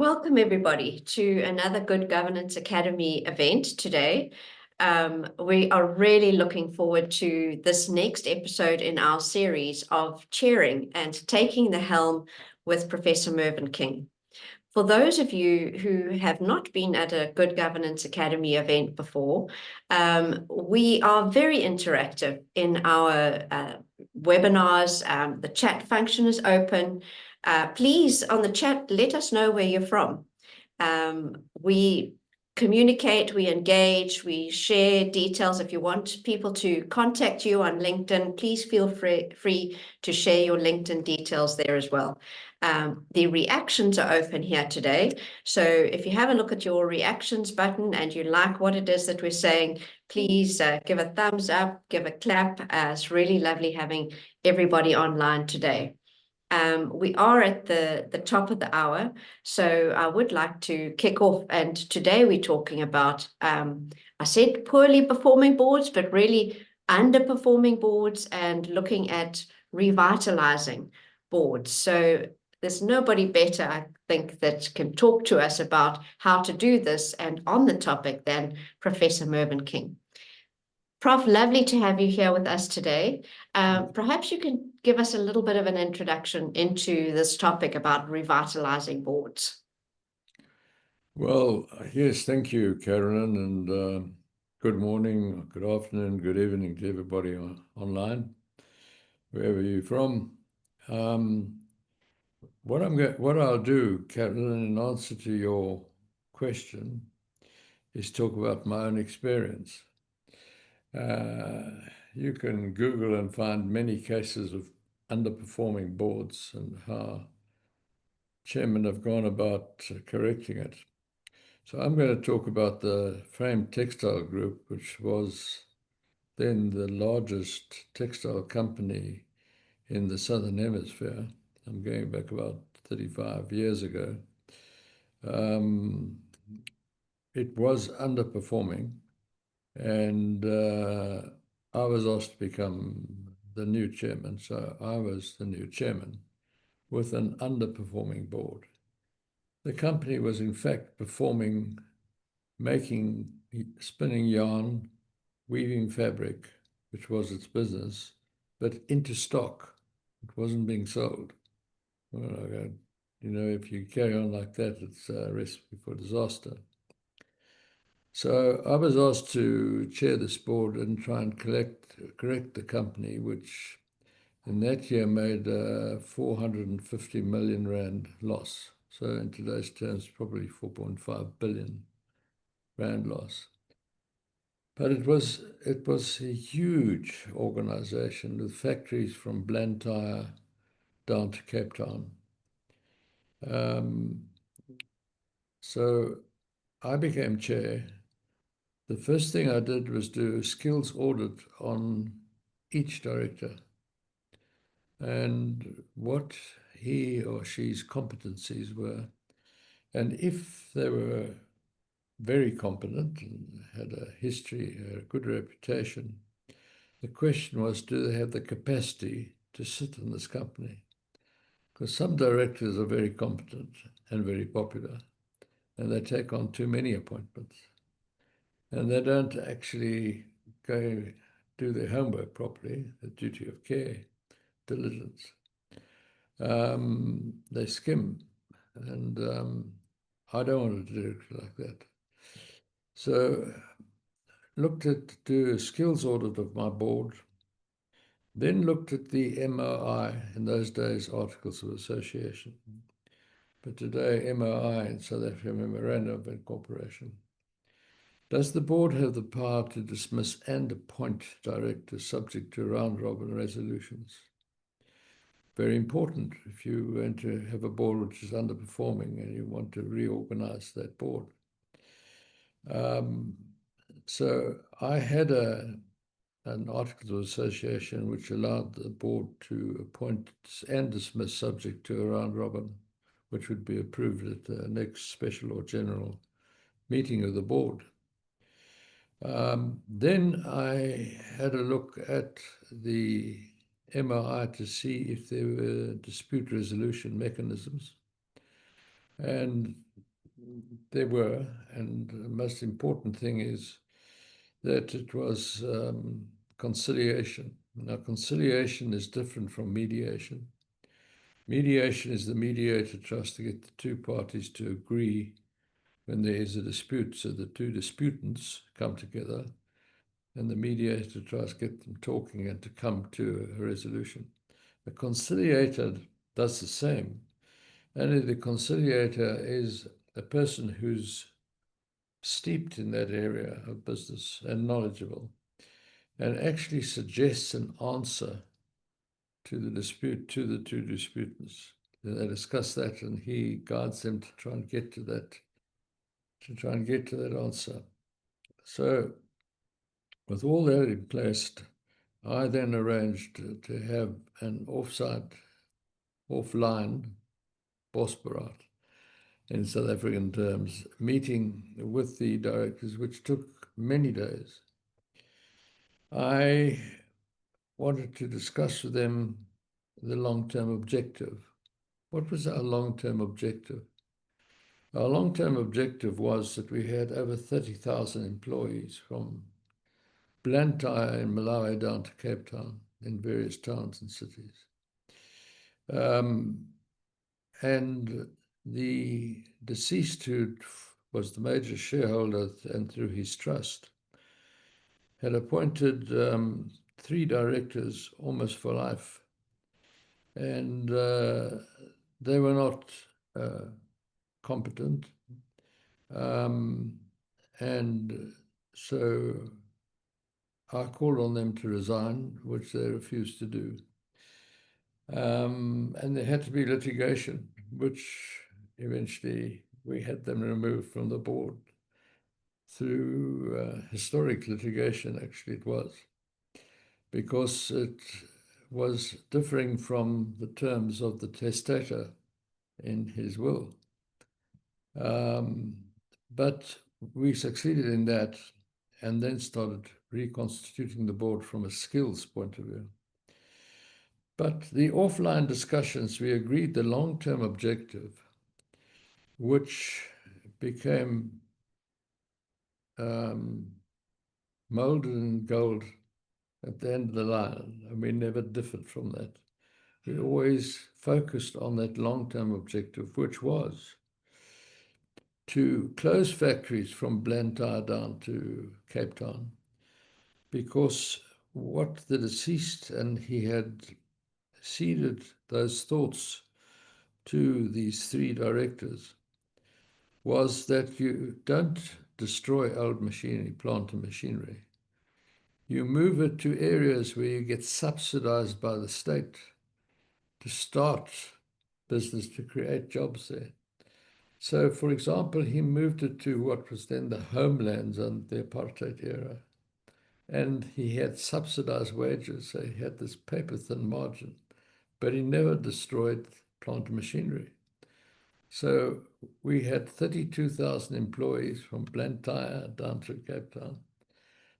Welcome, everybody, to another Good Governance Academy event today. We are really looking forward to this next episode in our series of chairing and taking the helm with Professor Mervyn King. For those of you who have not been at a Good Governance Academy event before, we are very interactive in our webinars. The chat function is open. Please, on the chat, let us know where you're from. We communicate, we engage, we share details. If you want people to contact you on LinkedIn, please feel free to share your LinkedIn details there as well. The reactions are open here today. So if you have a look at your reactions button and you like what it is that we're saying, please give a thumbs up, give a clap. It's really lovely having everybody online today. We are at the top of the hour, so I would like to kick off. And today we're talking about, I said poorly performing boards, but really underperforming boards and looking at revitalizing boards. So there's nobody better, I think, that can talk to us about how to do this and on the topic than Professor Mervyn King. Prof, lovely to have you here with us today. Perhaps you can give us a little bit of an introduction into this topic about revitalizing boards. Well, yes, thank you, Carolyn, and good morning, good afternoon, good evening to everybody online, wherever you're from. What I'll do, Carolyn, in answer to your question, is talk about my own experience. You can Google and find many cases of underperforming boards and how chairmen have gone about correcting it. So I'm going to talk about the Frame Textile Group, which was then the largest textile company in the Southern Hemisphere. I'm going back about 35 years ago. It was underperforming, and I was asked to become the new chairman. So I was the new chairman with an underperforming board. The company was in fact performing, spinning yarn, weaving fabric, which was its business, but into stock. It wasn't being sold. Well, if you carry on like that, it's a recipe for disaster. So I was asked to chair this board and try and correct the company, which in that year made a 450 million rand loss. So in today's terms, probably 4.5 billion rand loss. But it was a huge organization with factories from Blantyre down to Cape Town. So I became chair. The first thing I did was do a skills audit on each director and what he or she's competencies were. And if they were very competent and had a history, a good reputation, the question was, do they have the capacity to sit in this company? Because some directors are very competent and very popular, and they take on too many appointments. And they don't actually go do their homework properly, the duty of care, diligence. They skim, and I don't want to do it like that. So do a skills audit of my board, then looked at the MOI, in those days, Articles of Association, but today MOI in South Africa, Memorandum of Incorporation. Does the board have the power to dismiss and appoint directors subject to round-robin resolutions? Very important if you want to have a board which is underperforming and you want to reorganize that board. So I had an Articles of Association which allowed the board to appoint and dismiss subject to a round-robin, which would be approved at the next special or general meeting of the board. Then I had a look at the MOI to see if there were dispute resolution mechanisms. And there were, and the most important thing is that it was conciliation. Now, conciliation is different from mediation. Mediation is the mediator tries to get the two parties to agree when there is a dispute. So the two disputants come together, and the mediator tries to get them talking and to come to a resolution. The conciliator does the same, only the conciliator is a person who's steeped in that area of business and knowledgeable, and actually suggests an answer to the dispute to the two disputants. They discuss that, and he guides them to try and get to that, answer. So, with all that in place, I then arranged to have an offline, Bosbarat, in South African terms, meeting with the directors, which took many days. I wanted to discuss with them the long-term objective. What was our long-term objective? Our long-term objective was that we had over 30,000 employees from Blantyre in Malawi down to Cape Town in various towns and cities. And the deceased, who was the major shareholder and through his trust, had appointed 3 directors almost for life. And they were not competent. And so I called on them to resign, which they refused to do. And there had to be litigation, which eventually we had them removed from the board through historic litigation, actually it was, because it was differing from the terms of the testator in his will. But we succeeded in that, and then started reconstituting the board from a skills point of view. But the offline discussions, we agreed the long-term objective, which became molded in gold at the end of the line, and we never differed from that. We always focused on that long-term objective, which was to close factories from Blantyre down to Cape Town, because what the deceased, and he had ceded those thoughts to these 3 directors, was that you don't destroy old machinery, plant and machinery. You move it to areas where you get subsidized by the state to start business, to create jobs there. So, for example, he moved it to what was then the homelands under the apartheid era. And he had subsidized wages, so he had this paper-thin margin, but he never destroyed plant and machinery. So we had 32,000 employees from Blantyre down to Cape Town.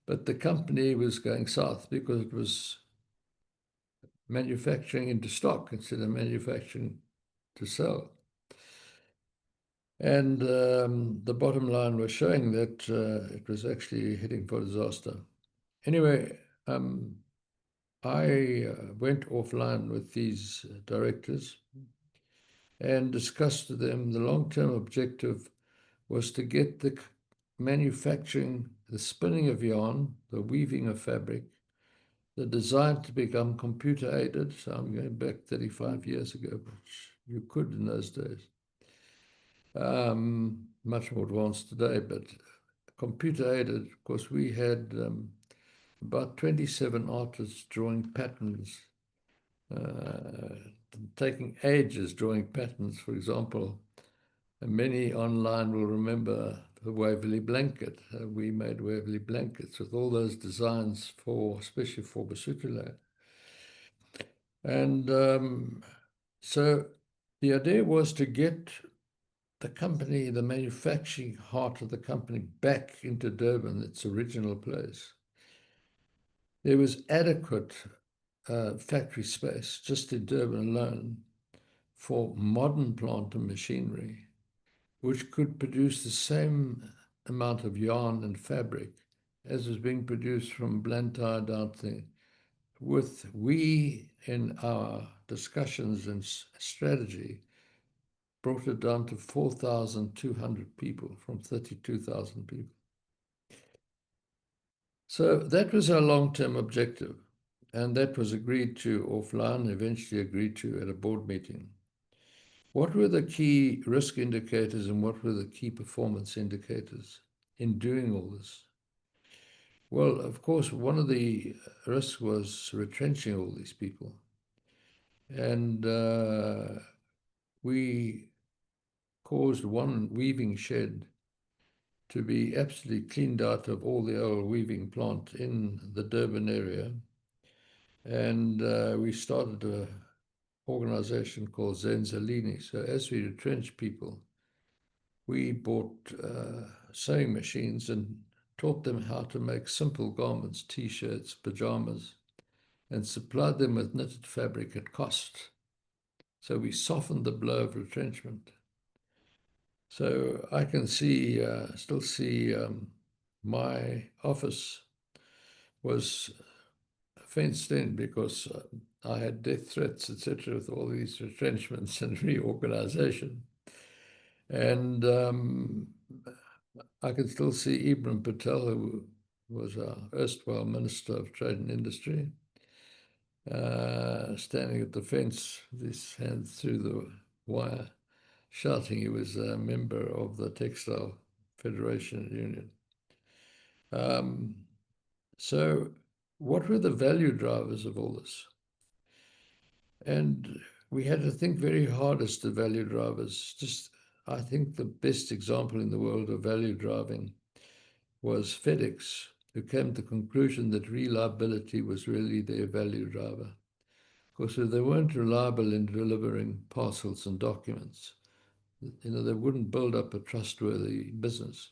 But the company was going south because it was manufacturing into stock instead of manufacturing to sell. And the bottom line was showing that it was actually heading for disaster. Anyway, I went offline with these directors and discussed with them the long-term objective was to get the manufacturing, the spinning of yarn, the weaving of fabric, the design to become computer-aided. So I'm going back 35 years ago, which you could in those days. Much more advanced today, but computer-aided, of course, we had about 27 artists drawing patterns, taking ages drawing patterns. For example, many online will remember the Waverley blanket. We made Waverley blankets with all those designs for, especially for Basotho. And so the idea was to get the company, the manufacturing heart of the company, back into Durban, its original place. There was adequate factory space just in Durban alone for modern plant and machinery. which could produce the same amount of yarn and fabric as was being produced from Blantyre down there. We, in our discussions and strategy, brought it down to 4,200 people from 32,000 people. So that was our long-term objective, and that was agreed to offline, eventually agreed to at a board meeting. What were the key risk indicators and what were the key performance indicators in doing all this? Well, of course, one of the risks was retrenching all these people. And we caused one weaving shed to be absolutely cleaned out of all the old weaving plant in the Durban area. And we started an organization called Zenzalini. So as we retrenched people, we bought sewing machines and taught them how to make simple garments, T-shirts, pajamas, and supplied them with knitted fabric at cost. So we softened the blow of retrenchment. So I can see, still see my office was fenced in because I had death threats, etc., with all these retrenchments and reorganization. And I can still see Ibrahim Patel, who was our erstwhile Minister of Trade and Industry, standing at the fence with his hands through the wire, shouting he was a member of the Textile Federation Union. So what were the value drivers of all this? And we had to think very hard as to value drivers. Just, I think the best example in the world of value driving was FedEx, who came to the conclusion that reliability was really their value driver. Because if they weren't reliable in delivering parcels and documents, they wouldn't build up a trustworthy business.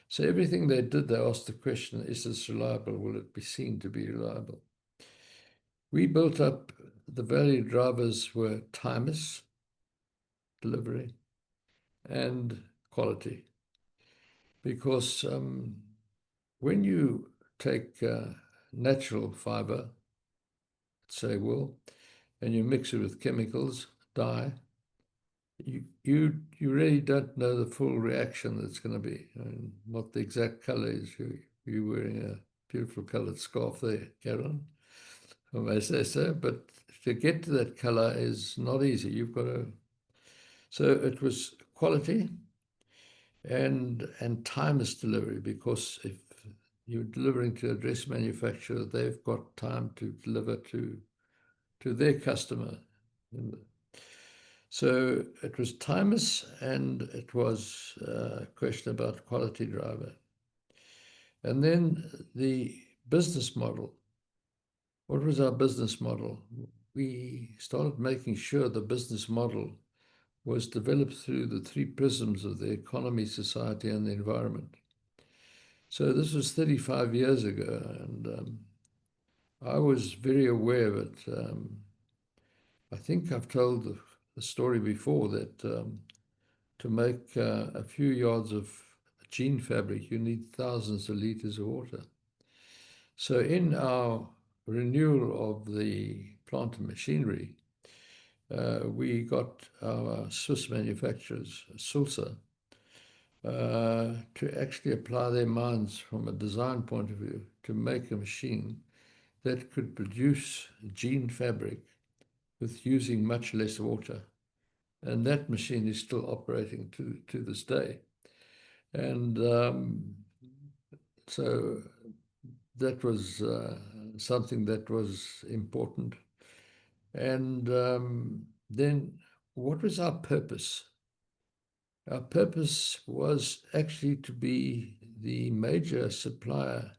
So everything they did, they asked the question, is this reliable? Will it be seen to be reliable? We built up, the value drivers were timeless delivery and quality. Because when you take natural fiber, say wool, and you mix it with chemicals, dye, you really don't know the full reaction that's going to be, and what the exact color is. You're wearing a beautiful colored scarf there, Carolyn, if I may say so, but to get to that color is not easy. You've got to, so it was quality and timeless delivery, because if you're delivering to a dress manufacturer, they've got time to deliver to their customer. So it was timeless, and it was a question about quality driver. And then the business model. What was our business model? We started making sure the business model was developed through the three prisms of the economy, society, and the environment. So this was 35 years ago, and I was very aware of it. I think I've told the story before that to make a few yards of jean fabric, you need thousands of liters of water. So in our renewal of the plant and machinery, we got our Swiss manufacturers, Sulzer, to actually apply their minds from a design point of view to make a machine that could produce jean fabric with using much less water. And that machine is still operating to this day. And so that was something that was important. And then what was our purpose? Our purpose was actually to be the major supplier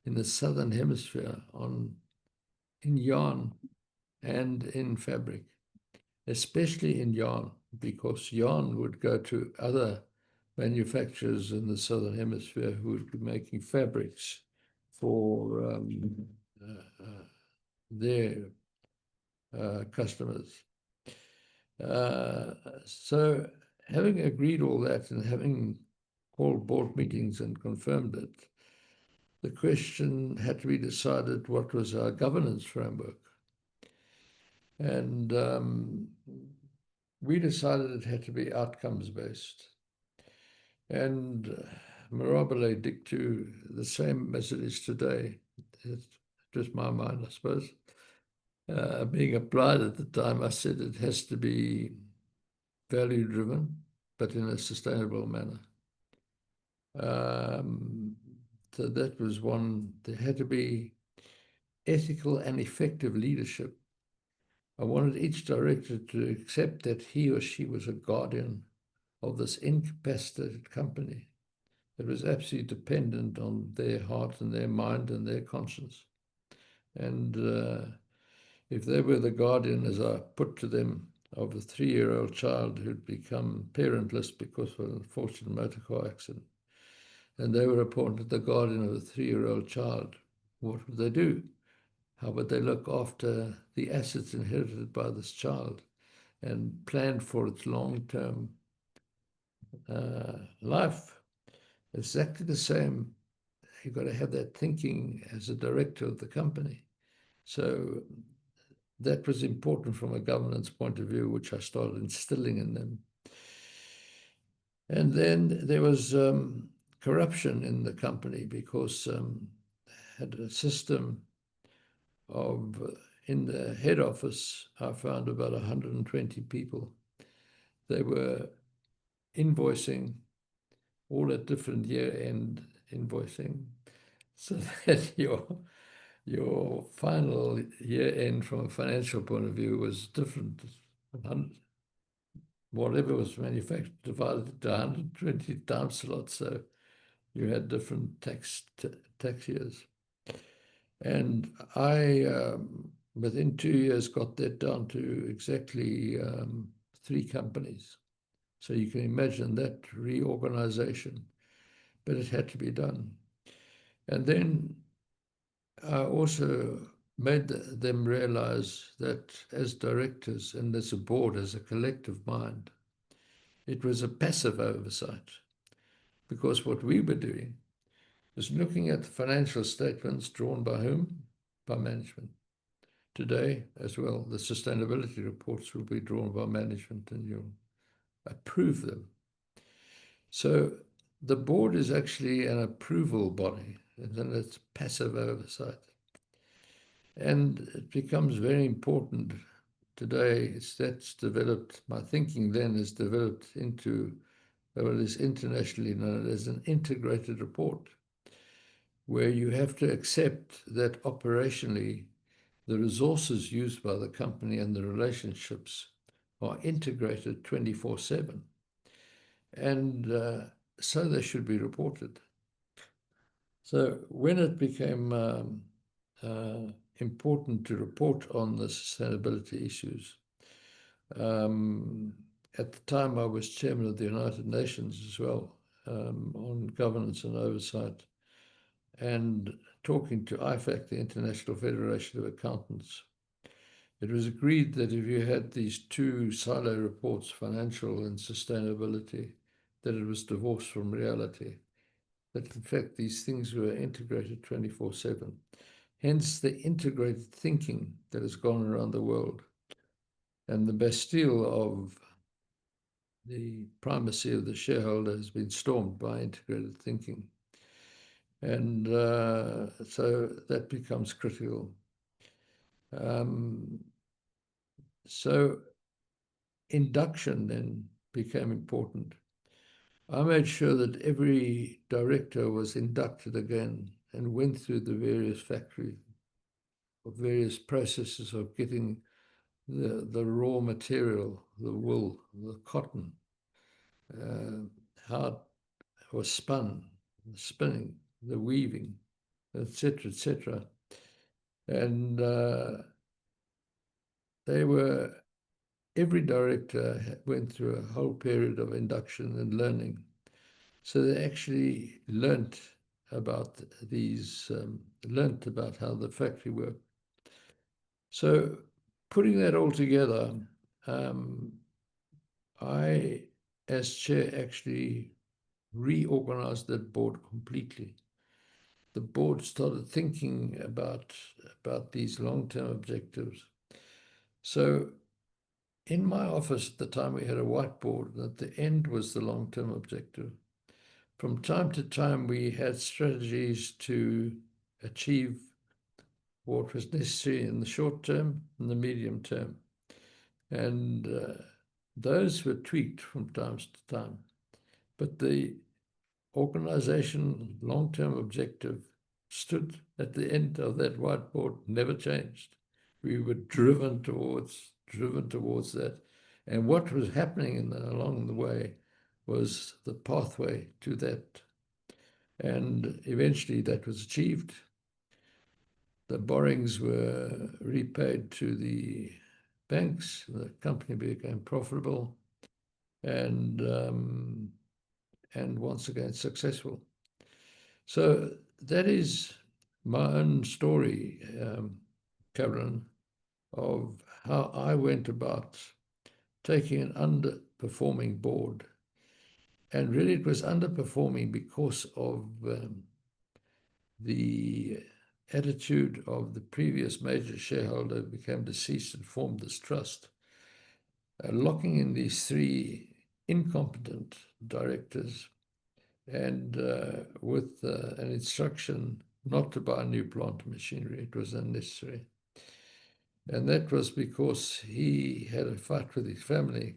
in the Southern Hemisphere in yarn and in fabric, especially in yarn, because yarn would go to other manufacturers in the Southern Hemisphere who would be making fabrics for their customers. So having agreed all that and having called board meetings and confirmed it, the question had to be decided, what was our governance framework? And we decided it had to be outcomes-based. And mirabile dictu, the same as it is today. It's just my mind, I suppose. Being applied at the time, I said it has to be value-driven, but in a sustainable manner. So that was one. There had to be ethical and effective leadership. I wanted each director to accept that he or she was a guardian of this incapacitated company. It was absolutely dependent on their heart and their mind and their conscience. And if they were the guardian, as I put to them, of a 3-year-old child who'd become parentless because of an unfortunate motor car accident, and they were appointed the guardian of a 3-year-old child, what would they do? How would they look after the assets inherited by this child and plan for its long-term life? Exactly the same. You've got to have that thinking as a director of the company. So that was important from a governance point of view, which I started instilling in them. And then there was corruption in the company because had a system of, in the head office, I found about 120 people. They were invoicing all at different year-end invoicing, so that your final year-end from a financial point of view was different. Whatever was manufactured divided into 120 time slots, so you had different tax years. And I, within 2 years, got that down to exactly 3 companies. So you can imagine that reorganization, but it had to be done. And then I also made them realize that as directors and as a board, as a collective mind, it was a passive oversight, because what we were doing was looking at the financial statements drawn by whom? By management. Today as well, the sustainability reports will be drawn by management and you'll approve them. So the board is actually an approval body, and then it's passive oversight. And it becomes very important today. That's developed, my thinking then is developed into what is internationally known as an integrated report, where you have to accept that operationally the resources used by the company and the relationships are integrated 24/7. And so they should be reported. So when it became important to report on the sustainability issues, at the time I was chairman of the United Nations as well, on governance and oversight, and talking to IFAC, the International Federation of Accountants. It was agreed that if you had these 2 silo reports, financial and sustainability, that it was divorced from reality, that in fact these things were integrated 24/7. Hence the integrated thinking that has gone around the world. And the Bastille of the primacy of the shareholder has been stormed by integrated thinking. And so that becomes critical. So induction then became important. I made sure that every director was inducted again and went through the various factories, of various processes of getting the raw material, the wool, the cotton, how it was spun, the spinning, the weaving, etc., etc. And every director went through a whole period of induction and learning. So they actually learnt about learnt about how the factory worked. So putting that all together, I as chair, actually reorganized that board completely. The board started thinking about these long-term objectives. So in my office at the time, we had a whiteboard, and at the end was the long-term objective. From time to time, we had strategies to achieve what was necessary in the short term and the medium term. And those were tweaked from time to time. But the organization long-term objective stood at the end of that whiteboard, never changed. We were driven towards that. And what was happening along the way was the pathway to that. And eventually that was achieved. The borrowings were repaid to the banks. The company became profitable and once again successful. So that is my own story, Carolyn, of how I went about taking an underperforming board. And really it was underperforming because of the attitude of the previous major shareholder who became deceased and formed this trust, locking in these three incompetent directors and with an instruction not to buy new plant machinery. It was unnecessary. And that was because he had a fight with his family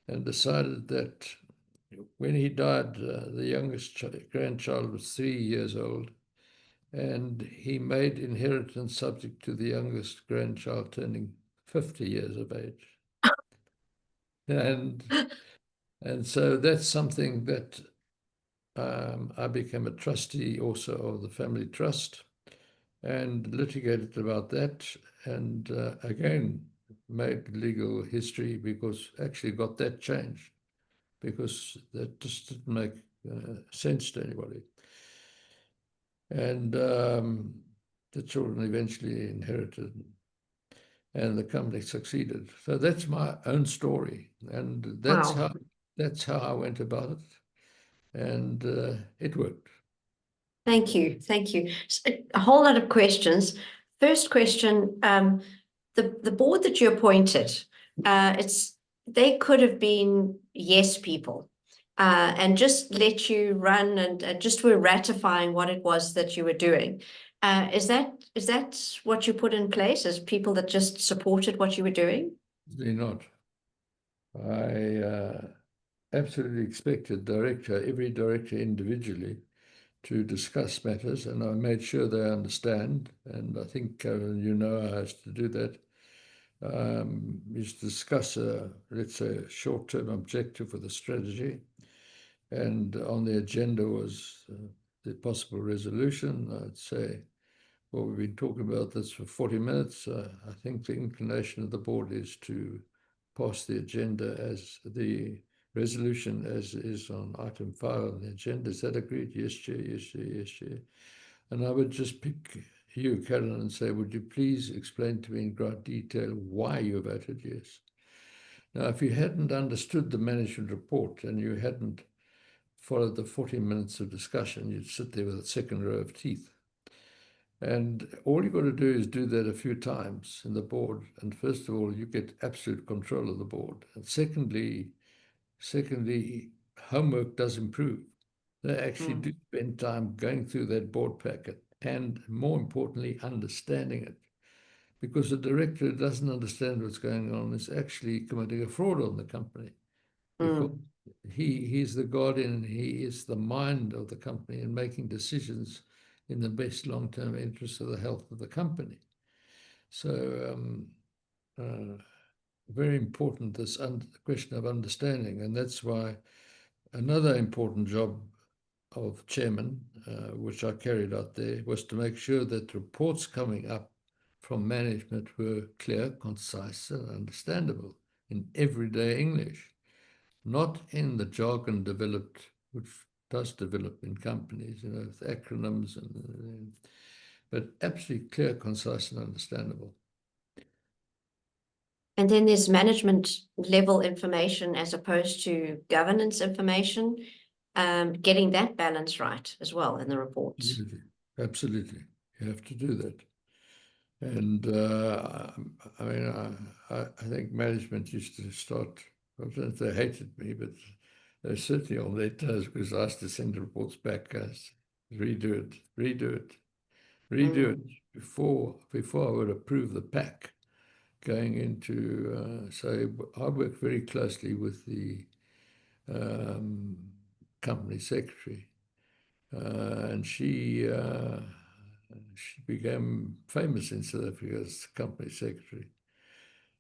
and decided that when he died, the youngest grandchild was 3 years old, and he made inheritance subject to the youngest grandchild turning 50 years of age. And so that's something that I became a trustee also of the family trust and litigated about that, and again made legal history because actually got that changed, because that just didn't make sense to anybody. And the children eventually inherited, and the company succeeded. So that's my own story, and that's Wow. how I went about it, and it worked. Thank you. Thank you. A whole lot of questions. First question, the board that you appointed, they could have been yes people, and just let you run and just were ratifying what it was that you were doing. Is that what you put in place, as people that just supported what you were doing? They're not. I absolutely expected every director individually to discuss matters, and I made sure they understand. And I think, you know, I has to do that. Is discuss let's say, a short-term objective with a strategy, and on the agenda was the possible resolution. I'd say, well, we've been talking about this for 40 minutes. I think the inclination of the board is to pass the agenda as the resolution as is on item 5 on the agenda. Is that agreed? Yes, Chair, yes, Chair, yes, Chair. And I would just pick you, Carolyn, and say, would you please explain to me in great detail why you voted yes? Now, if you hadn't understood the management report and you hadn't followed the 40 minutes of discussion, you'd sit there with a second row of teeth. And all you've got to do is do that a few times in the board. And first of all, you get absolute control of the board. And secondly, homework does improve. They actually do spend time going through that board packet and, more importantly, understanding it. Because a director who doesn't understand what's going on is actually committing a fraud on the company. Because he's the guardian and he is the mind of the company and making decisions in the best long-term interest of the health of the company. So very important, this question of understanding. And that's why another important job of chairman, which I carried out there, was to make sure that reports coming up from management were clear, concise, and understandable in everyday English, not in the jargon developed, which does develop in companies, you know, with acronyms, but absolutely clear, concise, and understandable. And then there's management level information as opposed to governance information. Getting that balance right as well in the reports. Absolutely. Absolutely. You have to do that. And I mean, I think management used to start, I don't know if they hated me, but they're certainly on their toes because I used to send reports back as redo it, redo it, redo it before I would approve the pack going into. So I work very closely with the um, company secretary, and she became famous in South Africa as company secretary.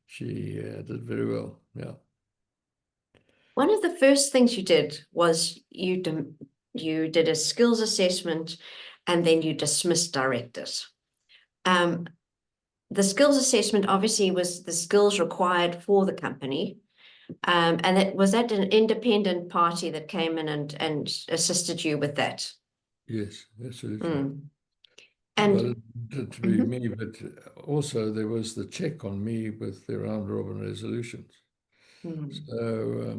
She did very well. Yeah. One of the first things you did was you did a skills assessment, and then you dismissed directors. The skills assessment obviously was the skills required for the company. And that was that an independent party that came in and assisted you with that? Yes, absolutely. Mm. Well, And it had to be me, but also there was the check on me with the round robin resolutions. So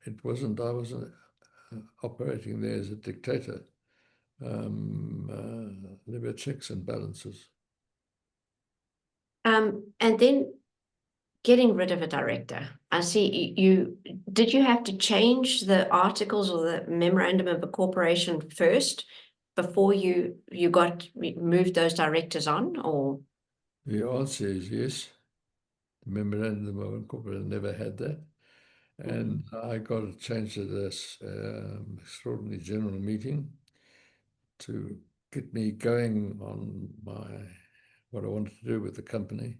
I wasn't operating there as a dictator. There were checks and balances. and then getting rid of a director. I see you did you have to change the articles or the memorandum of incorporation first before you moved those directors on, or? The answer is yes. The memorandum of incorporation never had that. And I got it changed at this extraordinary general meeting to get me going on what I wanted to do with the company.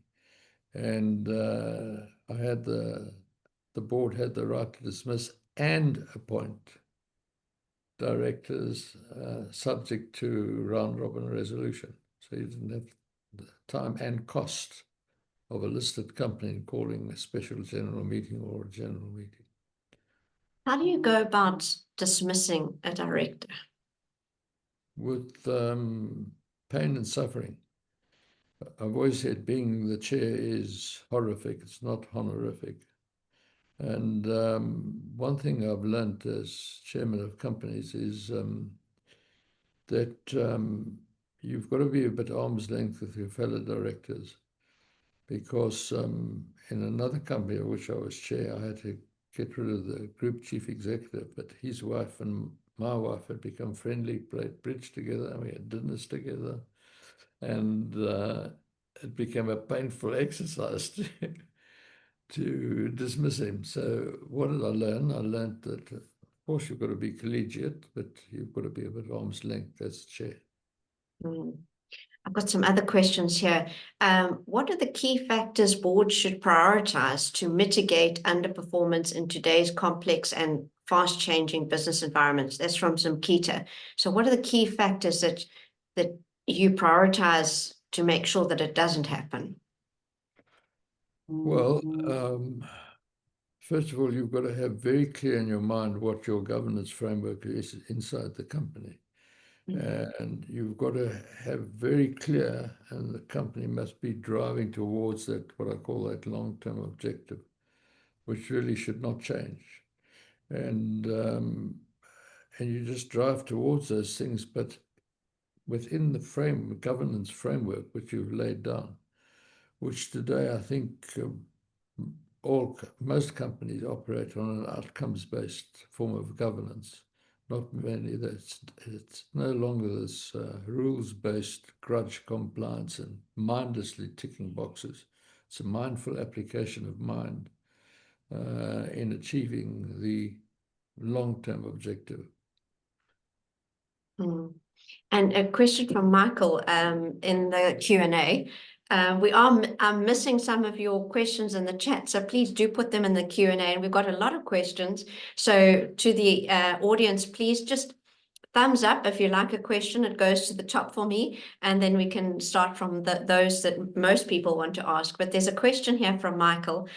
And I had the board had the right to dismiss and appoint directors subject to round robin resolution. So you didn't have the time and cost of a listed company in calling a special general meeting or a general meeting. How do you go about dismissing a director? With pain and suffering. I've always said being the chair is horrific, it's not honorific. And one thing I've learned as chairman of companies is that you've got to be a bit arm's length with your fellow directors, because in another company of which I was chair, I had to get rid of the group chief executive, but his wife and my wife had become friendly, played bridge together, and we had dinners together. And it became a painful exercise to dismiss him. So what did I learn? I learned that, of course, you've got to be collegiate, but you've got to be a bit arm's length as chair. Mm. I've got some other questions here. What are the key factors boards should prioritize to mitigate underperformance in today's complex and fast-changing business environments? That's from Samkita. So what are the key factors that you prioritize to make sure that it doesn't happen? Well, first of all, you've got to have very clear in your mind what your governance framework is inside the company. And you've got to have very clear, and the company must be driving towards that, what I call that long-term objective, which really should not change. And you just drive towards those things, but within the governance framework which you've laid down, which today I think most companies operate on an outcomes-based form of governance. Not many. It's no longer this rules-based grudge compliance and mindlessly ticking boxes. It's a mindful application of mind in achieving the long-term objective. And a question from Michael in the Q&A. I'm missing some of your questions in the chat, so please do put them in the Q&A. And we've got a lot of questions. So to the audience, please just thumbs up if you like a question. It goes to the top for me, and then we can start from those that most people want to ask. But there's a question here from Michael.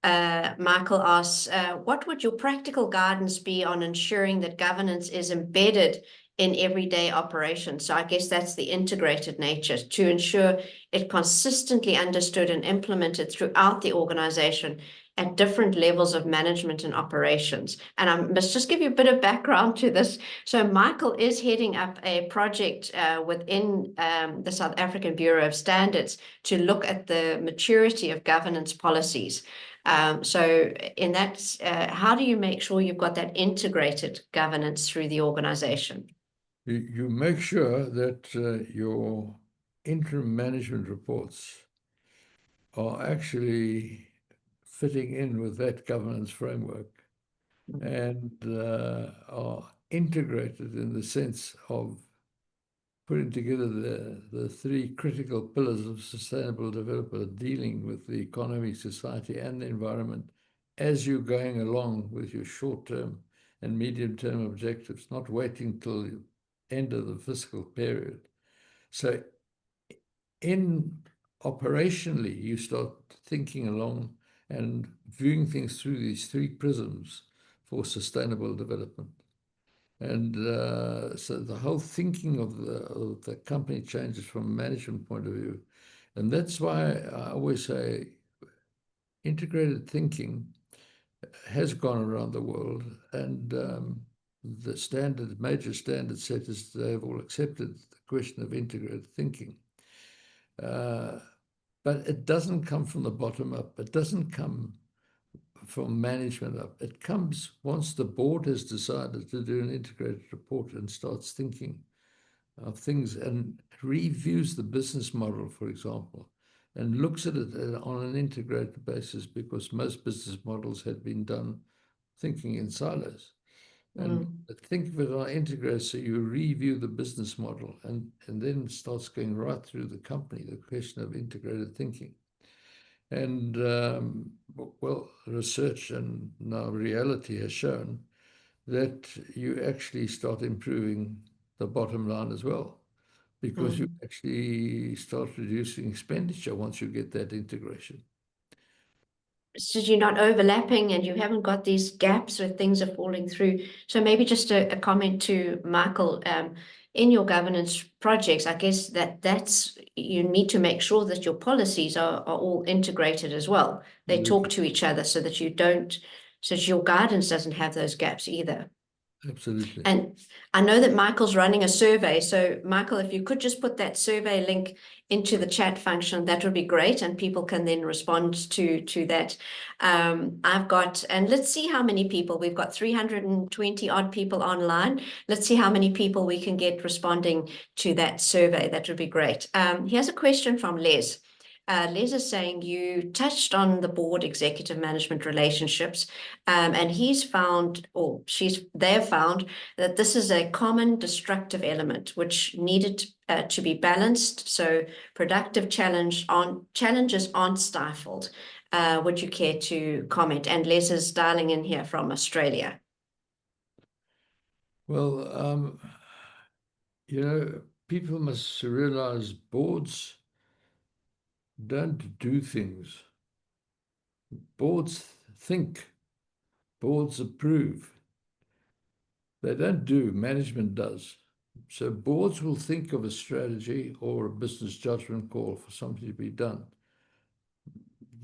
Michael asks, what would your practical guidance be on ensuring that governance is embedded in everyday operations. So I guess that's the integrated nature, to ensure it consistently understood and implemented throughout the organization at different levels of management and operations. And I must just give you a bit of background to this. So Michael is heading up a project within the South African Bureau of Standards to look at the maturity of governance policies. So in that, how do you make sure you've got that integrated governance through the organization? You make sure that your interim management reports are actually fitting in with that governance framework and are integrated in the sense of putting together the three critical pillars of sustainable development, dealing with the economy, society, and the environment as you're going along with your short-term and medium-term objectives, not waiting till the end of the fiscal period. So in operationally, you start thinking along and viewing things through these three prisms for sustainable development. And so the whole thinking of the company changes from a management point of view. And that's why I always say integrated thinking has gone around the world, and the major standard setters, they've all accepted the question of integrated thinking. But it doesn't come from the bottom up. It doesn't come from management up. It comes once the board has decided to do an integrated report and starts thinking of things and reviews the business model, for example, and looks at it on an integrated basis, because most business models had been done thinking in silos. And think of it on integrated, so you review the business model, and then it starts going right through the company, the question of integrated thinking. And well, research and now reality has shown that you actually start improving the bottom line as well, because you actually start reducing expenditure once you get that integration. So you're not overlapping and you haven't got these gaps where things are falling through. So maybe just a comment to Michael, in your governance projects, I guess that's, you need to make sure that your policies are all integrated as well. They talk to each other so that so that your guidance doesn't have those gaps either. Absolutely. And I know that Michael's running a survey. So Michael, if you could just put that survey link into the chat function, that would be great. And people can then respond to that. I've got, and let's see how many people, we've got 320 odd people online. Let's see how many people we can get responding to that survey. That would be great. Here's a question from Les. Les is saying you touched on the board executive management relationships, and he's found, or they've found that this is a common destructive element which needed to be balanced, so productive challenges aren't stifled. Would you care to comment? And Les is dialing in here from Australia. Well, people must realize boards don't do things. Boards think. Boards approve. They don't do, management does. So boards will think of a strategy or a business judgment call for something to be done.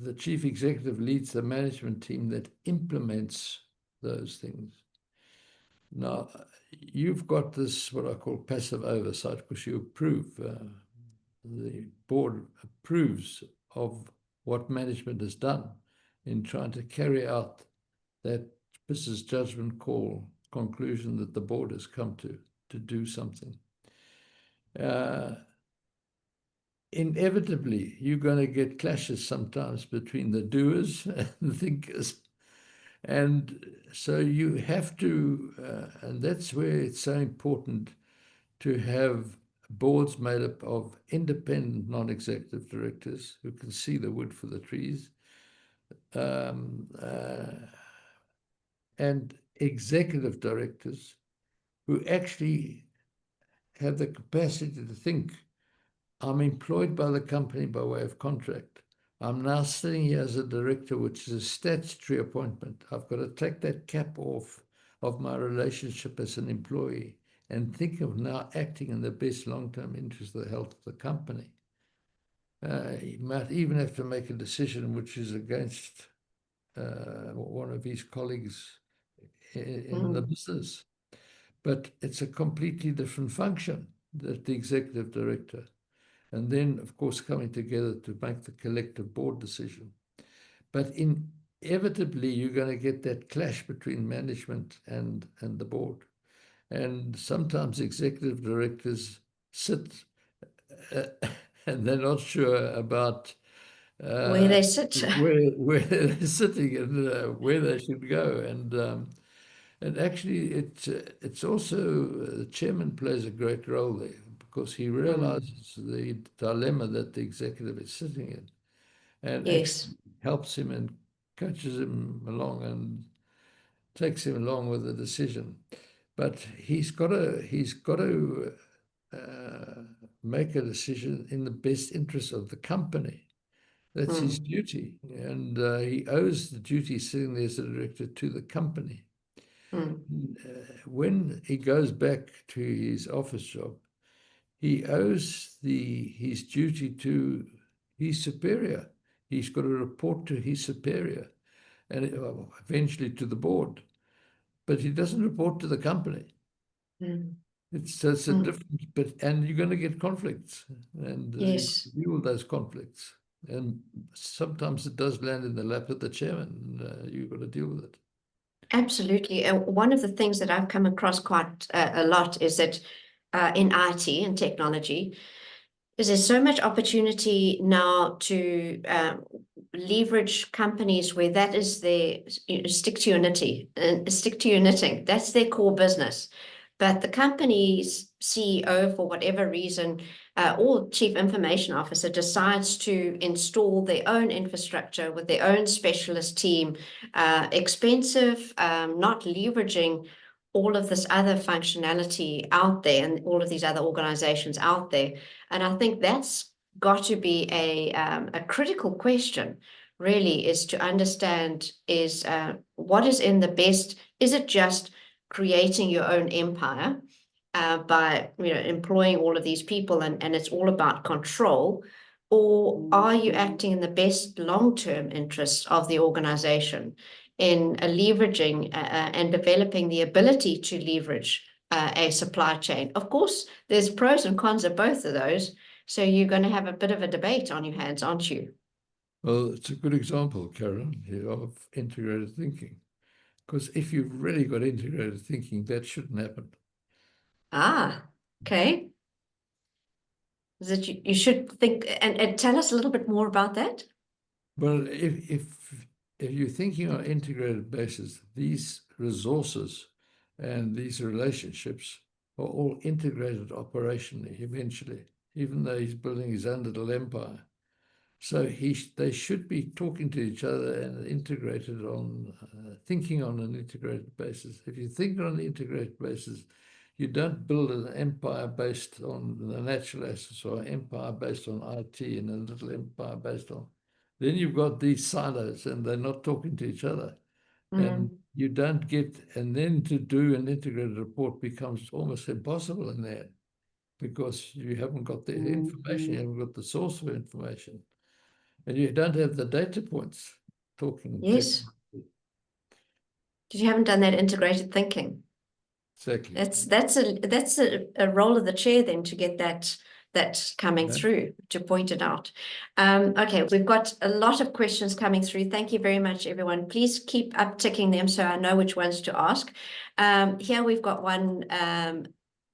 The chief executive leads the management team that implements those things. Now, you've got this, what I call passive oversight, because you approve, the board approves of what management has done in trying to carry out that business judgment call conclusion that the board has come to do something. Inevitably, you're going to get clashes sometimes between the doers and the thinkers. And so you have to, and that's where it's so important to have boards made up of independent non-executive directors who can see the wood for the trees, and executive directors who actually have the capacity to think, I'm employed by the company by way of contract. I'm now sitting here as a director, which is a statutory appointment. I've got to take that cap off of my relationship as an employee and think of now acting in the best long-term interest of the health of the company. He might even have to make a decision which is against one of his colleagues in the business. But it's a completely different function that the executive director. And then, of course, coming together to make the collective board decision. But inevitably, you're going to get that clash between management and the board. And sometimes executive directors sit and they're not sure about where they sit. where they're sitting and where they should go. And actually, it's also the chairman plays a great role there because he realizes the dilemma that the executive is sitting in, and Yes. actually helps him and coaches him along and takes him along with the decision. But he's got to make a decision in the best interest of the company. That's his duty, and he owes the duty sitting there as a director to the company. When he goes back to his office job, he owes his duty to his superior. He's got to report to his superior and eventually to the board. But he doesn't report to the company. It's a different, and you're going to get conflicts, and Yes. you deal with those conflicts. And sometimes it does land in the lap of the chairman. You've got to deal with it. Absolutely. One of the things that I've come across quite a lot is that in IT and technology, is there's so much opportunity now to leverage companies where that is their stick to your knitting. That's their core business. But the company's CEO, for whatever reason, or chief information officer decides to install their own infrastructure with their own specialist team, expensive, not leveraging all of this other functionality out there and all of these other organizations out there. And I think that's got to be a critical question, really, is to understand is what is in the best. Is it just creating your own empire by employing all of these people and it's all about control? Or are you acting in the best long-term interests of the organization in leveraging and developing the ability to leverage a supply chain? Of course, there's pros and cons of both of those. So you're going to have a bit of a debate on your hands, aren't you? Well, it's a good example, Karen, of integrated thinking. Because if you've really got integrated thinking, that shouldn't happen. Ah, okay. That you should think and tell us a little bit more about that. Well, if you're thinking on an integrated basis, these resources and these relationships are all integrated operationally eventually, even though he's building his own little empire. So they should be talking to each other and integrated on thinking on an integrated basis. If you think on an integrated basis, you don't build an empire based on the natural assets or an empire based on IT and a little empire based on. Then you've got these silos and they're not talking to each other. And you don't get, and then to do an integrated report becomes almost impossible in there because you haven't got the information, you haven't got the source of information. And you don't have the data points talking. Yes. Because you haven't done that integrated thinking. Exactly. That's a role of the chair then to get that coming through, to point it out. Okay, we've got a lot of questions coming through. Thank you very much, everyone. Please keep upticking them so I know which ones to ask. Here we've got one,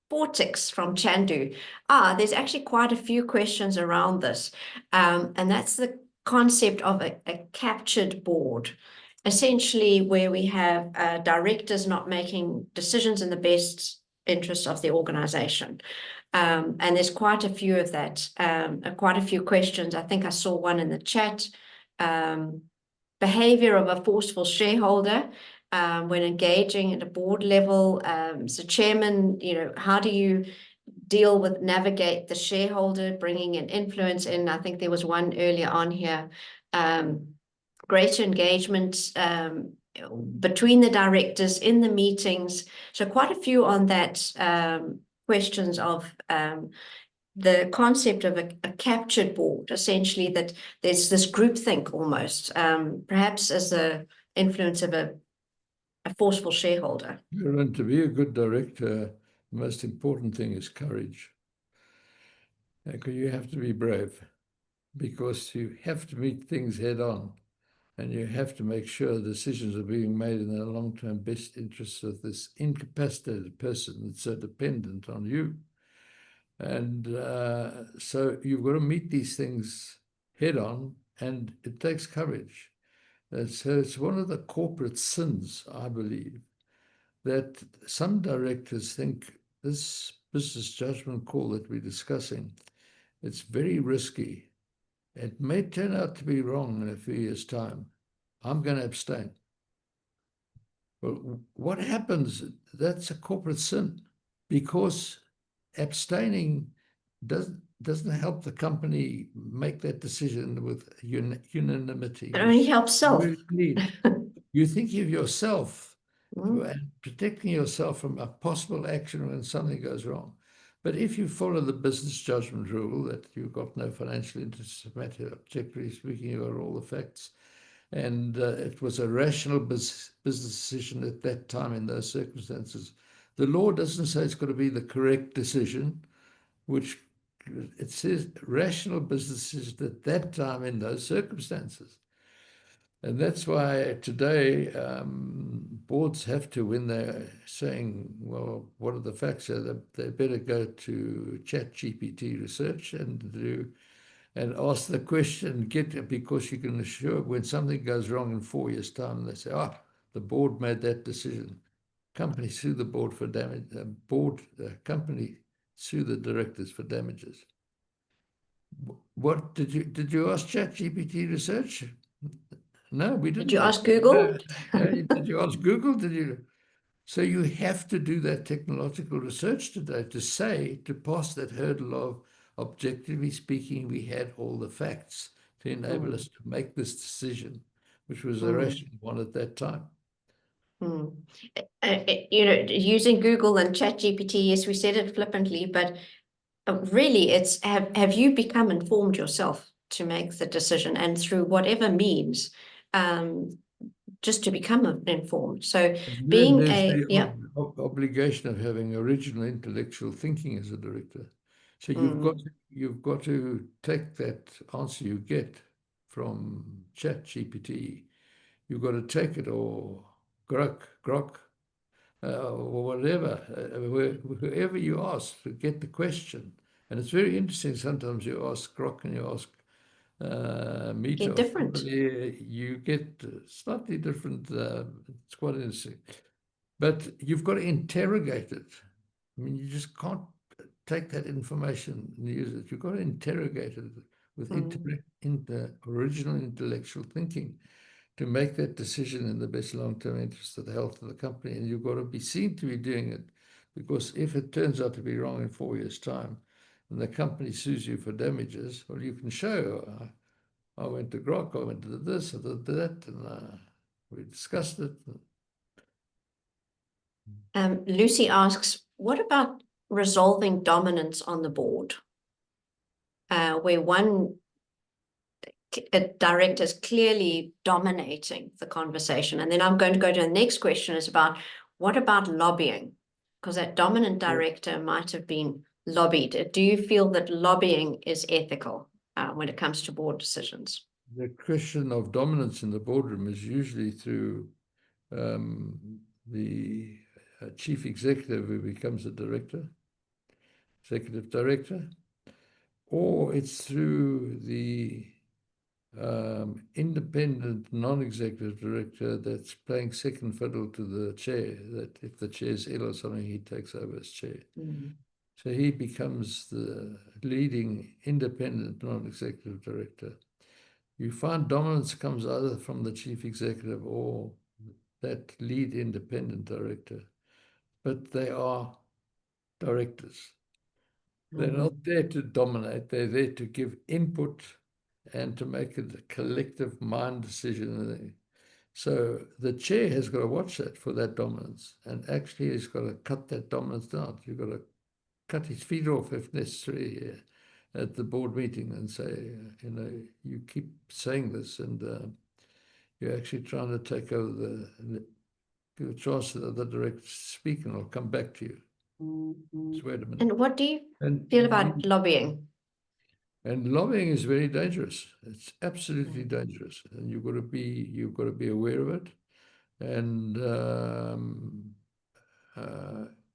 Vortex from Chandu. There's actually quite a few questions around this. And that's the concept of a captured board, essentially where we have directors not making decisions in the best interest of the organization. And there's quite a few of that, quite a few questions. I think I saw one in the chat. Behavior of a forceful shareholder when engaging at a board level. So chairman, how do you deal with navigate the shareholder, bringing an influence in? I think there was one earlier on here. Greater engagement between the directors in the meetings. So quite a few on that, questions of the concept of a captured board, essentially, that there's this groupthink almost, perhaps as the influence of a forceful shareholder. And to be a good director, the most important thing is courage. You have to be brave, because you have to meet things head on, and you have to make sure decisions are being made in the long-term best interests of this incapacitated person that's so dependent on you. And so you've got to meet these things head on, and it takes courage. And so it's one of the corporate sins, I believe, that some directors think this business judgment call that we're discussing, it's very risky. It may turn out to be wrong in a few years' time. I'm going to abstain. Well, what happens? That's a corporate sin, because abstaining doesn't help the company make that decision with unanimity. It only helps self. You think of yourself Mm. and protecting yourself from a possible action when something goes wrong. But if you follow the business judgment rule that you've got no financial interest, objectively speaking, you got all the facts, and it was a rational business decision at that time in those circumstances. The law doesn't say it's got to be the correct decision, which it says rational business decision at that time in those circumstances. And that's why today boards have to, when they're saying, well, what are the facts? They better go to ChatGPT research and ask the question, because you can assure when something goes wrong in 4 years' time, they say, the board made that decision. Company sue the board for damage. Company sue the directors for damages. What did you ask ChatGPT research? No, we didn't. Did you ask Google? Did you ask Google? So you have to do that technological research today to pass that hurdle of, objectively speaking, we had all the facts to enable us to make this decision, which was a rational one at that time. Using Google and ChatGPT, yes, we said it flippantly, but really, it's have you become informed yourself to make the decision, and through whatever means, just to become informed. So Then there's yeah. the obligation of having original intellectual thinking as a director. So you've got to take that answer you get from ChatGPT. You've got to take it, or Grok, or whatever, whoever you ask to get the question. And it's very interesting. Sometimes you ask Grok and you ask Meter, Get different. you get slightly different. It's quite interesting. But you've got to interrogate it. I mean, you just can't take that information and use it. You've got to interrogate it with original intellectual thinking to make that decision in the best long-term interest of the health of the company. And you've got to be seen to be doing it, because if it turns out to be wrong in 4 years' time and the company sues you for damages, well, you can show, I went to Grok, I went to this, I did that, and we discussed it. Lucy asks, what about resolving dominance on the board, where a director is clearly dominating the conversation? And then I'm going to go to the next question, is about, what about lobbying? Because that dominant director might have been lobbied. Do you feel that lobbying is ethical when it comes to board decisions? The question of dominance in the boardroom is usually through the chief executive, who becomes a executive director, or it's through the independent non-executive director that's playing second fiddle to the chair, that if the chair's ill or something, he takes over as chair. So he becomes the leading independent non-executive director. You find dominance comes either from the chief executive or that lead independent director, but they are directors. They're not there to dominate. They're there to give input and to make it a collective mind decision. So the chair has got to watch that for that dominance, and actually he's got to cut that dominance down. You've got to cut his feet off if necessary at the board meeting and say, you keep saying this, and you're actually trying to take over give a chance to the other director to speak, and I'll come back to you. Just wait a minute. And what do you And feel about lobbying? And lobbying is very dangerous. It's absolutely dangerous, and you've got to be aware of it. And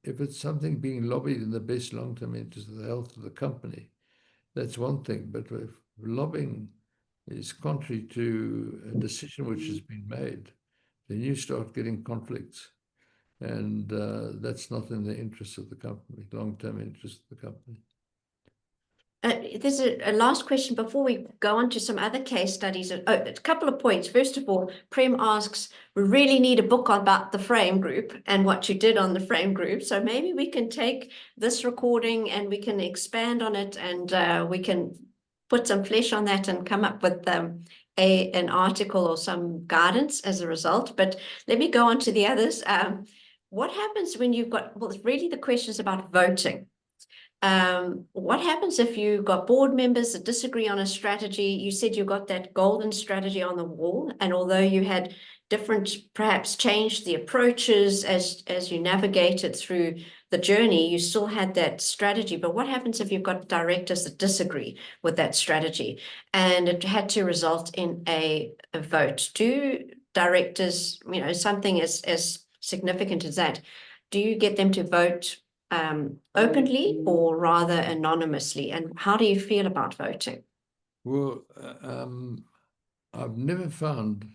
if it's something being lobbied in the best long-term interest of the health of the company, that's one thing. But if lobbying is contrary to a decision which has been made, then you start getting conflicts, and that's not in the interest of the company, long-term interest of the company. There's a last question before we go on to some other case studies. Oh, a couple of points. First of all, Prem asks, we really need a book about the frame group and what you did on the frame group. So maybe we can take this recording and we can expand on it, and we can put some flesh on that and come up with an article or some guidance as a result. But let me go on to the others. What happens when you've got, well, really the question is about voting. What happens if you got board members that disagree on a strategy? You said you got that golden strategy on the wall, and although you had different, perhaps changed the approaches as you navigated through the journey, you still had that strategy. But what happens if you've got directors that disagree with that strategy, and it had to result in a vote? Do directors, something as significant as that, do you get them to vote openly or rather anonymously? And how do you feel about voting? Well, I've never found,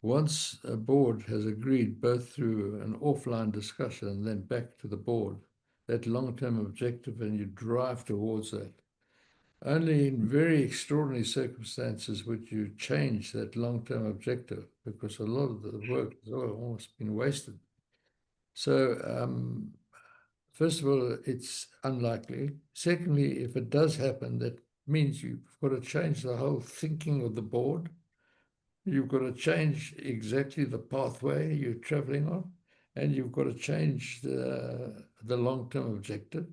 once a board has agreed both through an offline discussion and then back to the board, that long-term objective, and you drive towards that. Only in very extraordinary circumstances would you change that long-term objective, because a lot of the work has almost been wasted. So first of all, it's unlikely. Secondly, if it does happen, that means you've got to change the whole thinking of the board. You've got to change exactly the pathway you're traveling on, and you've got to change the long-term objective,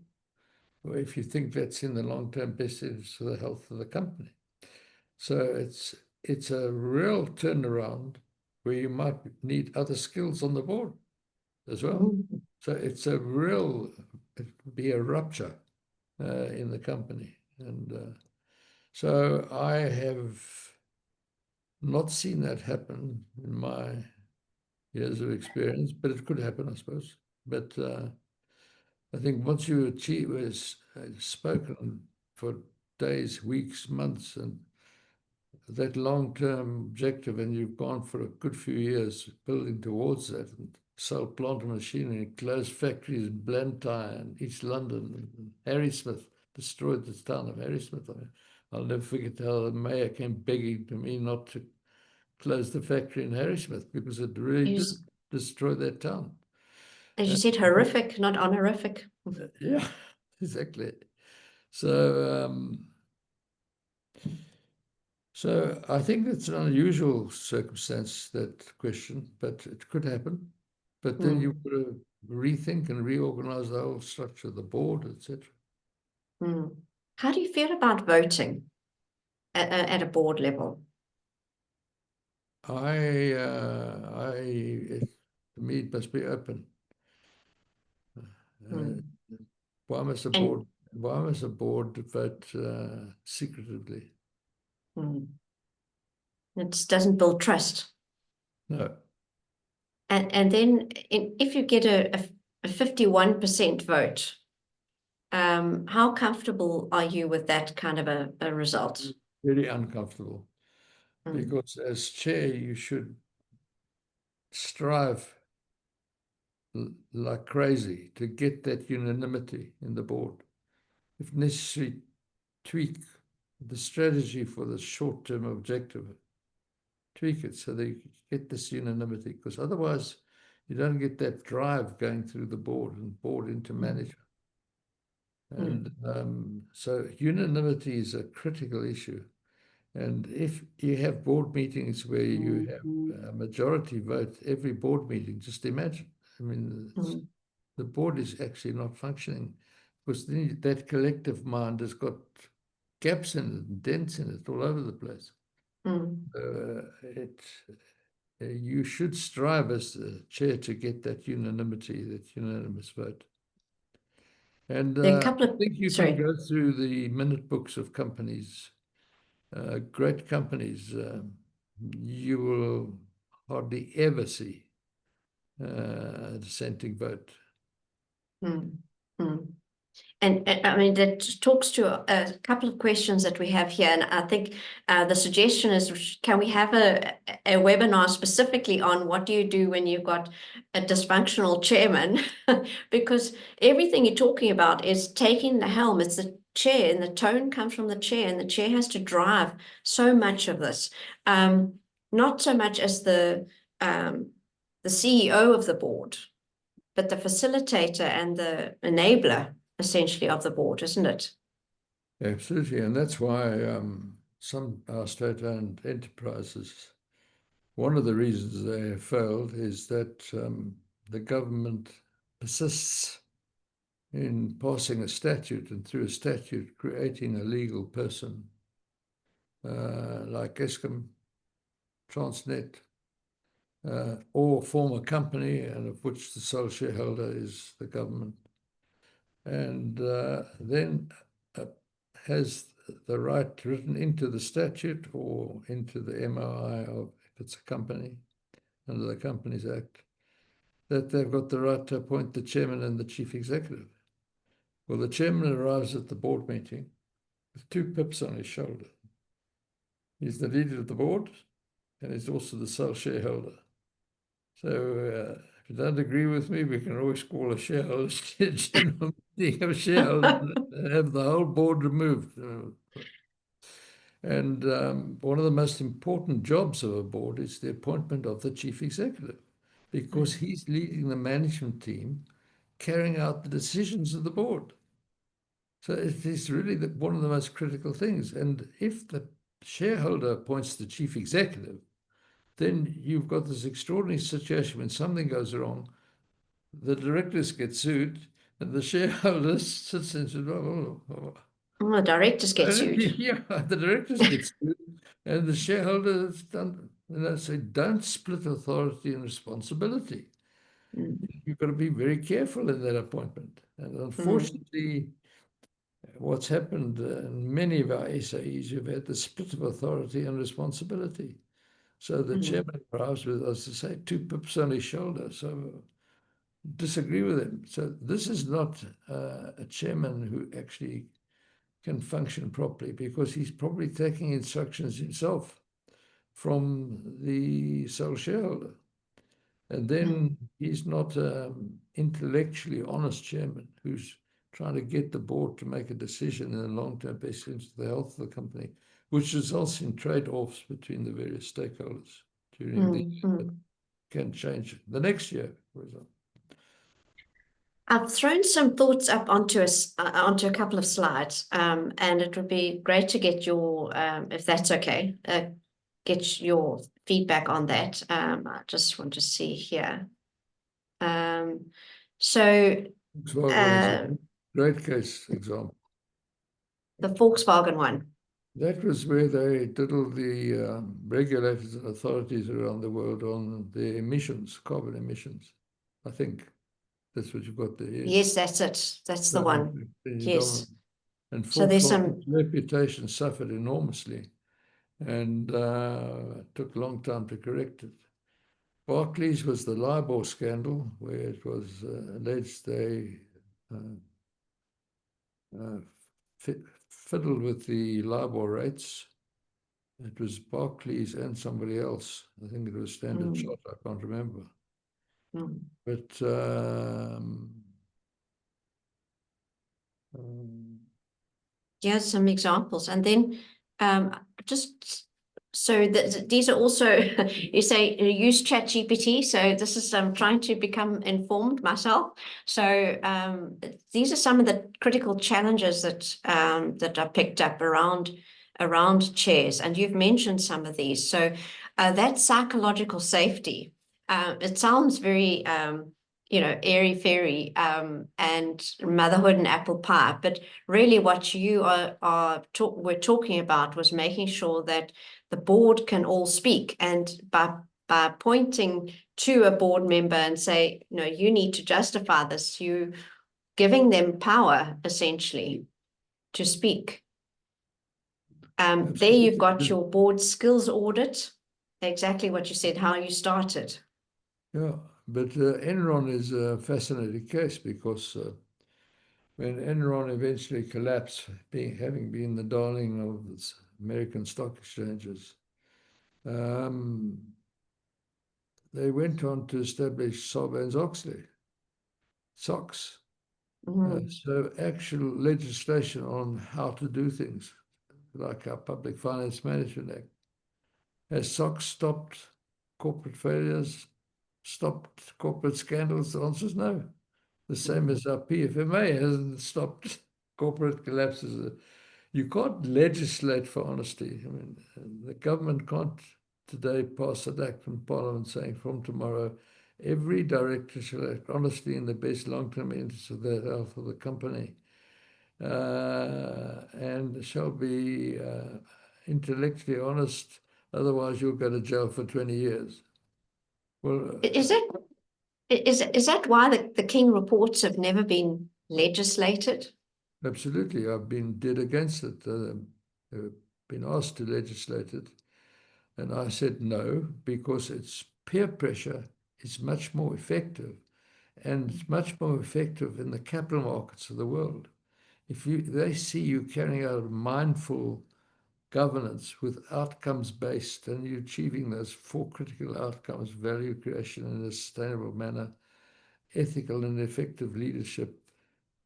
if you think that's in the long-term best interest for the health of the company. So it's a real turnaround where you might need other skills on the board as well. So it's a real, it would be a rupture in the company. And so I have not seen that happen in my years of experience, but it could happen, I suppose. But I think once you achieve, spoken for days, weeks, months, and that long-term objective, and you've gone for a good few years building towards that, and sold plant and machinery, closed factories in Blantyre and East London, and Harrismith, destroyed the town of Harrismith. I'll never forget how the mayor came begging to me not to close the factory in Harrismith, because it really did destroy that town. As you said, horrific, not honorific. Yeah, exactly. So so I think it's an unusual circumstance, that question, but it could happen. But then you've got to rethink and reorganize the whole structure of the board, etc. How do you feel about voting at a board level? To me, it must be open. Why must a board vote secretively? It doesn't build trust. No. And then if you get a 51% vote, how comfortable are you with that kind of a result? Really uncomfortable. Because as chair, you should strive like crazy to get that unanimity in the board. If necessary, tweak the strategy for the short-term objective. Tweak it so that you get this unanimity, because otherwise you don't get that drive going through the board and board into management. And so unanimity is a critical issue. And if you have board meetings where you have a majority vote every board meeting, just imagine. I mean, the board is actually not functioning because then that collective mind has got gaps in it and dents in it all over the place. You should strive as the chair to get that unanimity, that unanimous vote. And There are a couple I of, think you can sorry. go through the minute books of companies, great companies. You will hardly ever see a dissenting vote. And I mean, that talks to a couple of questions that we have here. And I think the suggestion is, can we have a webinar specifically on what do you do when you've got a dysfunctional chairman? Because everything you're talking about is taking the helm. It's the chair, and the tone comes from the chair, and the chair has to drive so much of this. Not so much as the CEO of the board, but the facilitator and the enabler, essentially, of the board, isn't it? Absolutely. And that's why some state-owned enterprises, one of the reasons they have failed is that the government persists in passing a statute, and through a statute creating a legal person like Eskom, Transnet, or form a company, and of which the sole shareholder is the government, and then has the right written into the statute or into the MOI of, if it's a company, under the Companies Act, that they've got the right to appoint the chairman and the chief executive. Well, the chairman arrives at the board meeting with 2 pips on his shoulder. He's the leader of the board, and he's also the sole shareholder. So if you don't agree with me, we can always call a shareholders general meeting of shareholders and have the whole board removed. And one of the most important jobs of a board is the appointment of the chief executive, because he's leading the management team, carrying out the decisions of the board. So it is really one of the most critical things. And if the shareholder appoints the chief executive, then you've got this extraordinary situation when something goes wrong, the directors get sued, and the shareholders sits and says, The directors get sued. Yeah, the directors get sued, and the shareholders say, don't split authority and responsibility. You've got to be very careful in that appointment. And unfortunately, what's happened in many of our SAEs, you've had the split of authority and responsibility. So the chairman arrives with, as I say, 2 pips on his shoulder. So disagree with him. So this is not a chairman who actually can function properly, because he's probably taking instructions himself from the sole shareholder. And then he's not an intellectually honest chairman who's trying to get the board to make a decision in the long-term best interest of the health of the company, which results in trade-offs between the various stakeholders during the year that can change the next year, for example. I've thrown some thoughts up onto a couple of slides, and it would be great to get your, if that's okay, get your feedback on that. I just want to see here. So Volkswagen is a great case example. the Volkswagen one. That was where they diddled the regulators and authorities around the world on their emissions, carbon emissions. I think that's what you've got there. Yes, that's it. That's the one. Yes. And So there's some reputation suffered enormously, and took a long time to correct it. Barclays was the LIBOR scandal, where it was alleged they fiddled with the LIBOR rates. It was Barclays and somebody else. I think it was Standard Chartered. I can't remember. But here's some examples. And then just so that these are also, you say use ChatGPT. So this is trying to become informed myself. So these are some of the critical challenges that that are picked up around around chairs, and you've mentioned some of these. So that psychological safety, it sounds very, airy-fairy, and motherhood and apple pie, but really what you were talking about was making sure that the board can all speak, and by pointing to a board member and say, you need to justify this, you giving them power essentially to speak. There you've got your board skills audit, exactly what you said, how you started. Yeah, but Enron is a fascinating case because when Enron eventually collapsed, having been the darling of the American stock exchanges, they went on to establish Sarbanes-Oxley, SOX. So actual legislation on how to do things, like our Public Finance Management Act. Has SOX stopped corporate failures, stopped corporate scandals? The answer is no. The same as our PFMA hasn't stopped corporate collapses. You can't legislate for honesty. I mean, the government can't today pass an act from Parliament saying from tomorrow, every director shall act honestly in the best long-term interests of the health of the company, and shall be intellectually honest, otherwise you'll go to jail for 20 years. Well, Is that why the King reports have never been legislated? absolutely. I've been dead against it. Been asked to legislate it. And I said no, because it's peer pressure is much more effective. And it's much more effective in the capital markets of the world. If they see you carrying out mindful governance with outcomes based, and you're achieving those four critical outcomes: value creation in a sustainable manner, ethical and effective leadership,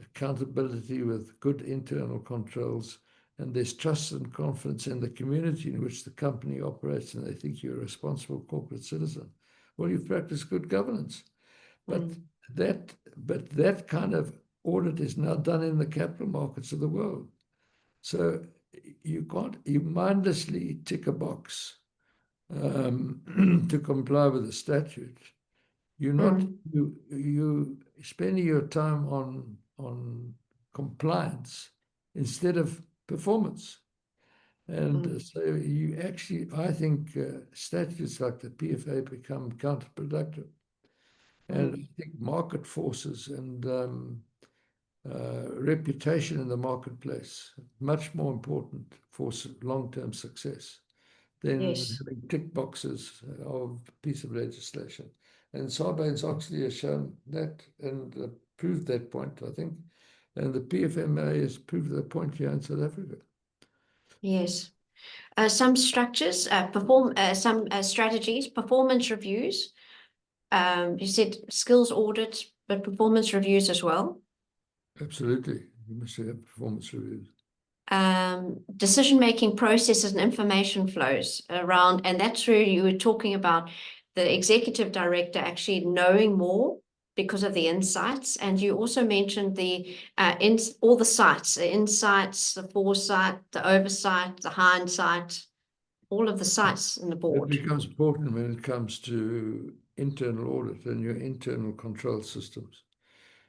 accountability with good internal controls, and there's trust and confidence in the community in which the company operates, and they think you're a responsible corporate citizen. Well, you've practiced good governance. But that kind of audit is now done in the capital markets of the world. So you mindlessly tick a box to comply with the statute. You're not you spending your time on compliance instead of performance. And so you actually, I think, statutes like the PFA become counterproductive. And I think market forces and reputation in the marketplace much more important for long-term success than having tick boxes of a piece of legislation. And Sarbanes-Oxley has shown that and proved that point, I think. And the PFMA has proved that point here in South Africa. Yes. Some structures, some strategies, performance reviews. You said skills audit, but performance reviews as well. Absolutely. You must have performance reviews. Decision-making processes and information flows around, and that's where you were talking about the executive director actually knowing more because of the insights. And you also mentioned all the sites, the insights, the foresight, the oversight, the hindsight, all of the sites in the board. It becomes important when it comes to internal audit and your internal control systems.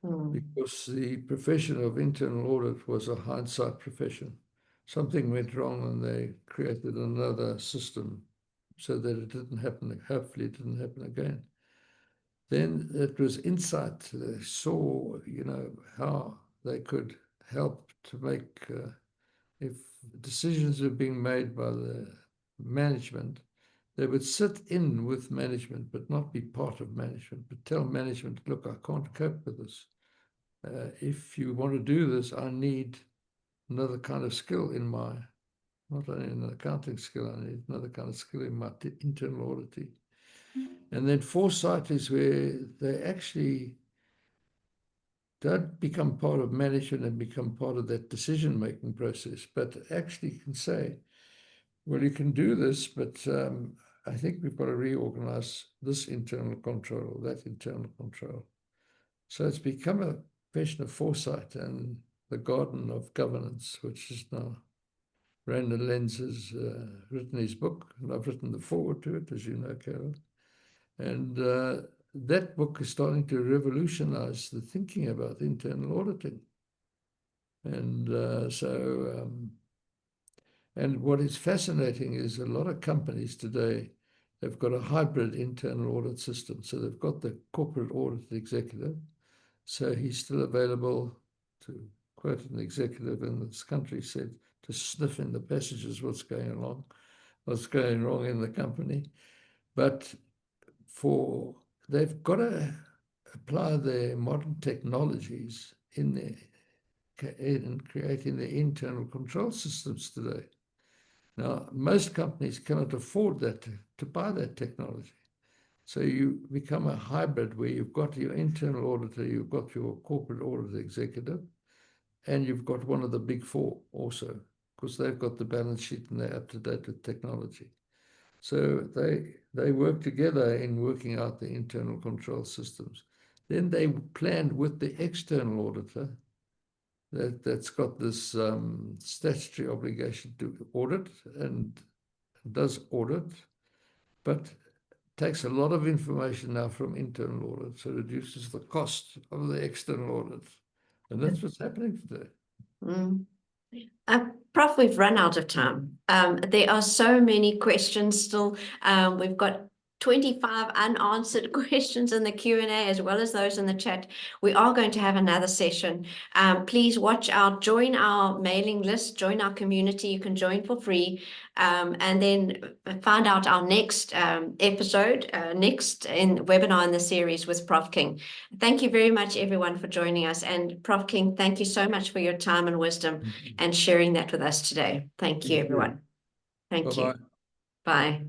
Because the profession of internal audit was a hindsight profession. Something went wrong and they created another system so that it didn't happen. Hopefully it didn't happen again. Then it was insight. They saw, how they could help to make, if decisions were being made by the management, they would sit in with management, but not be part of management, but tell management, look, I can't cope with this. If you want to do this, I need another kind of skill not only an accounting skill, I need another kind of skill in my internal auditing. And then foresight is where they actually don't become part of management and become part of that decision-making process, but actually can say, well, you can do this, but I think we've got to reorganize this internal control or that internal control. So it's become a question of foresight and the garden of governance, which is now Raymond Lenz has written his book, and I've written the foreword to it, as you know, Carol. And that book is starting to revolutionize the thinking about internal auditing. And and what is fascinating is a lot of companies today have got a hybrid internal audit system. So they've got the corporate audit executive. So he's still available, to quote an executive in this country said, to sniff in the passages what's going wrong in the company. But they've got to apply their modern technologies in creating the internal control systems today. Now, most companies cannot afford that to buy that technology. So you become a hybrid where you've got your internal auditor, you've got your corporate audit executive, and you've got one of the big four also, because they've got the balance sheet and they're up to date with technology. So they work together in working out the internal control systems. Then they planned with the external auditor that's got this statutory obligation to audit and does audit, but takes a lot of information now from internal audit, so reduces the cost of the external audit. And that's what's happening today. Mm. Prof, we've run out of time. There are so many questions still. We've got 25 unanswered questions in the Q&A as well as those in the chat. We are going to have another session. Please watch out, join our mailing list, join our community. You can join for free, and then find out our next episode, next webinar in the series with Prof King. Thank you very much, everyone, for joining us. And Prof King, thank you so much for your time and wisdom and sharing that with us today. Thank you, everyone. Thank you. Bye-bye. Bye.